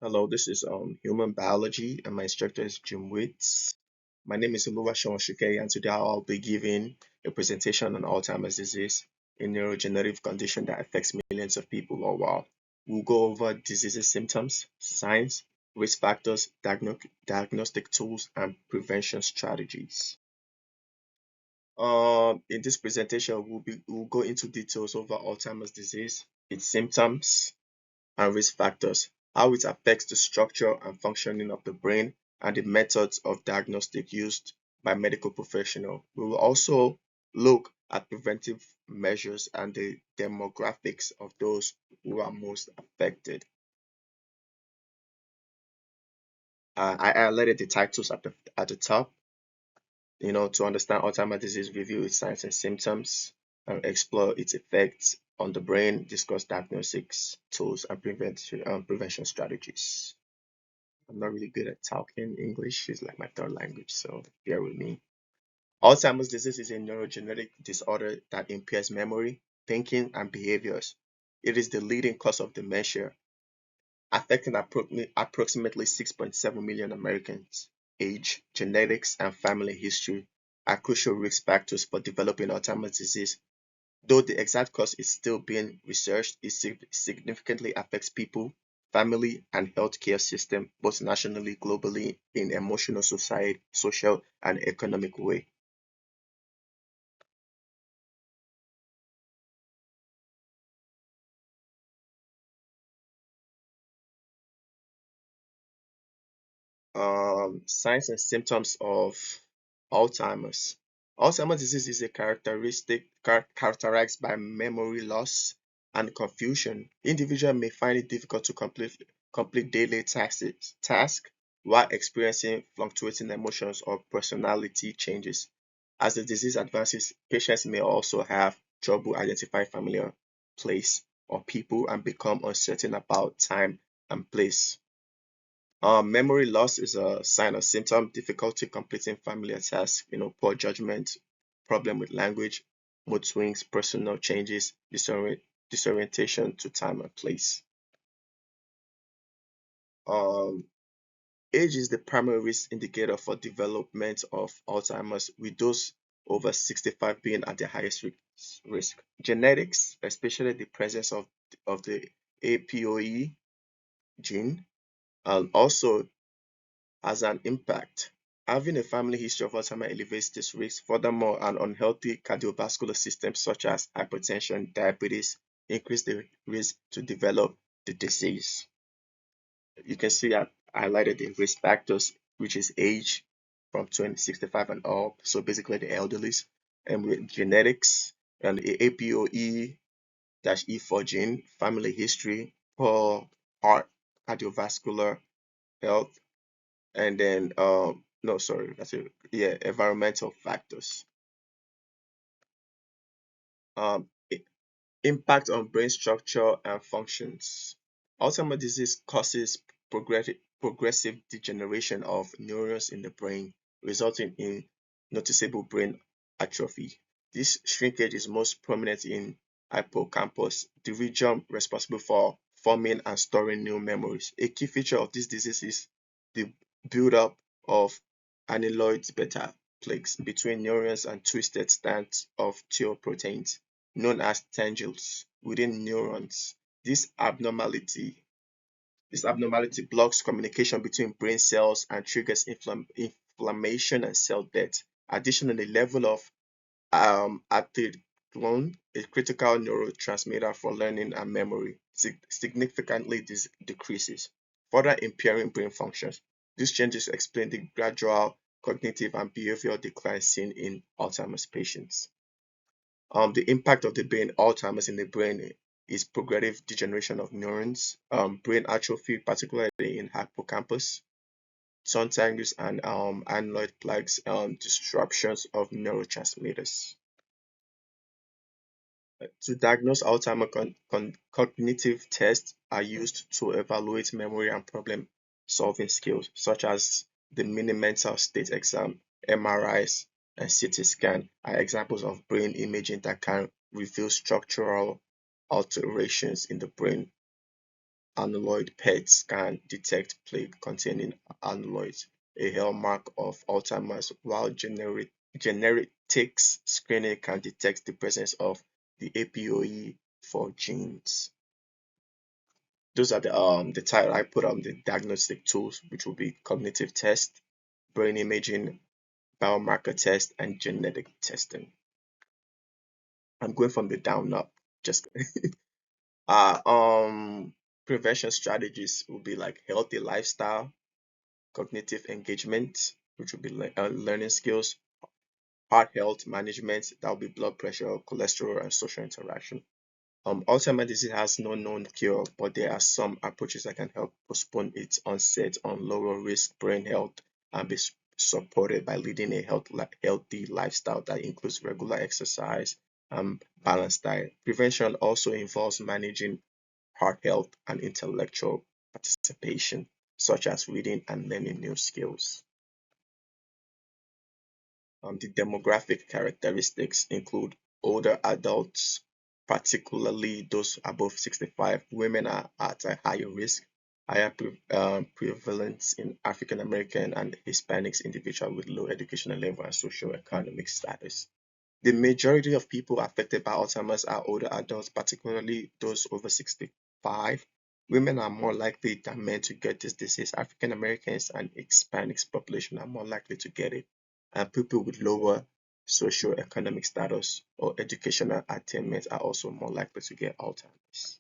Hello, this is human biology, and my instructor is Jim Witts. My name is Oluwaseun Shike, and today I'll be giving a presentation on Alzheimer's disease, a neurodegenerative condition that affects millions of people worldwide. We'll go over diseases symptoms, signs, risk factors, diagnostic tools, and prevention strategies. In this presentation, we'll go into details over Alzheimer's disease, its symptoms, and risk factors, how it affects the structure and functioning of the brain, and the methods of diagnostic used by medical professionals. We will also look at preventive measures and the demographics of those who are most affected. I highlighted the titles at the top, to understand Alzheimer's disease, review its signs and symptoms, and explore its effects on the brain, discuss diagnostics tools and prevention strategies. I'm not really good at talking English. It's like my third language, so bear with me. Alzheimer's disease is a neurogenetic disorder that impairs memory, thinking, and behaviors. It is the leading cause of dementia, affecting approximately 6.7 million Americans. Age, genetics, and family history are crucial risk factors for developing Alzheimer's disease. Though the exact cause is still being researched, it significantly affects people, family, and healthcare system both nationally, globally, in emotional, social, and economic way. Signs and symptoms of Alzheimer's. Alzheimer's disease is a characterized by memory loss and confusion. Individuals may find it difficult to complete daily tasks while experiencing fluctuating emotions or personality changes. As the disease advances, patients may also have trouble identifying familiar place or people and become uncertain about time and place. Memory loss is a sign or symptom, difficulty completing familiar tasks, poor judgment, problem with language, mood swings, personal changes, disorientation to time and place. Um, Age is the primary risk indicator for development of Alzheimer's, with those over 65 being at the highest risk. Genetics, especially the presence of the APOE gene, also has an impact. Having a family history of Alzheimer elevates this risk. Furthermore, an unhealthy cardiovascular system such as hypertension, diabetes, increase the risk to develop the disease. You can see I highlighted the risk factors, which is age from 65 and up, so basically the elderlies, and with genetics and the APOE-E4 gene, family history, poor heart, cardiovascular health, and then no, sorry, that's it. Yeah, environmental factors. Um, Impact on brain structure and functions. Alzheimer's disease causes progressive degeneration of neurons in the brain, resulting in noticeable brain atrophy. This shrinkage is most prominent in hippocampus, the region responsible for forming and storing new memories. A key feature of this disease is the buildup of amyloid beta plaques between neurons and twisted strands of tau proteins known as tangles within neurons. This abnormality this abnormality blocks communication between brain cells and triggers inflammation and cell death. Additionally, the level of atherone, a critical neurotransmitter for learning and memory, significantly decreases, further impairing brain functions. These changes explain the gradual cognitive and behavioral decline seen in Alzheimer's patients. The impact of the brain Alzheimer's in the brain is progressive degeneration of neurons, brain atrophy, particularly in hippocampus, sometimes and amyloid plaques, disruptions of neurotransmitters. To diagnose Alzheimer, cognitive tests are used to evaluate memory and problem solving skills, such as the mini mental state exam, MRIs, and CT scan are examples of brain imaging that can reveal structural alterations in the brain. amyloid PETs can detect plaque containing amyloids, a hallmark of Alzheimer's, while genetics screening can detect the presence of the APOE4 genes. Those are the title I put on the diagnostic tools, which will be cognitive test, brain imaging, biomarker test, and genetic testing. I'm going from the down up. Just uh um prevention strategies will be like healthy lifestyle, cognitive engagement, which will be learning skills, heart health management, that will be blood pressure, cholesterol, and social interaction. Alzheimer's disease has no known cure, but there are some approaches that can help postpone its onset on lower risk brain health and be supported by leading a healthy lifestyle that includes regular exercise and balanced diet. Prevention also involves managing heart health and intellectual participation, such as reading and learning new skills. The demographic characteristics include older adults, particularly those above 65. Women are at a higher risk, higher prevalence in African American and Hispanics individuals with low educational level and socioeconomic status. The majority of people affected by Alzheimer's are older adults, particularly those over 65. Women are more likely than men to get this disease. African Americans and Hispanics population are more likely to get it. And people with lower socioeconomic status or educational attainment are also more likely to get Alzheimer's.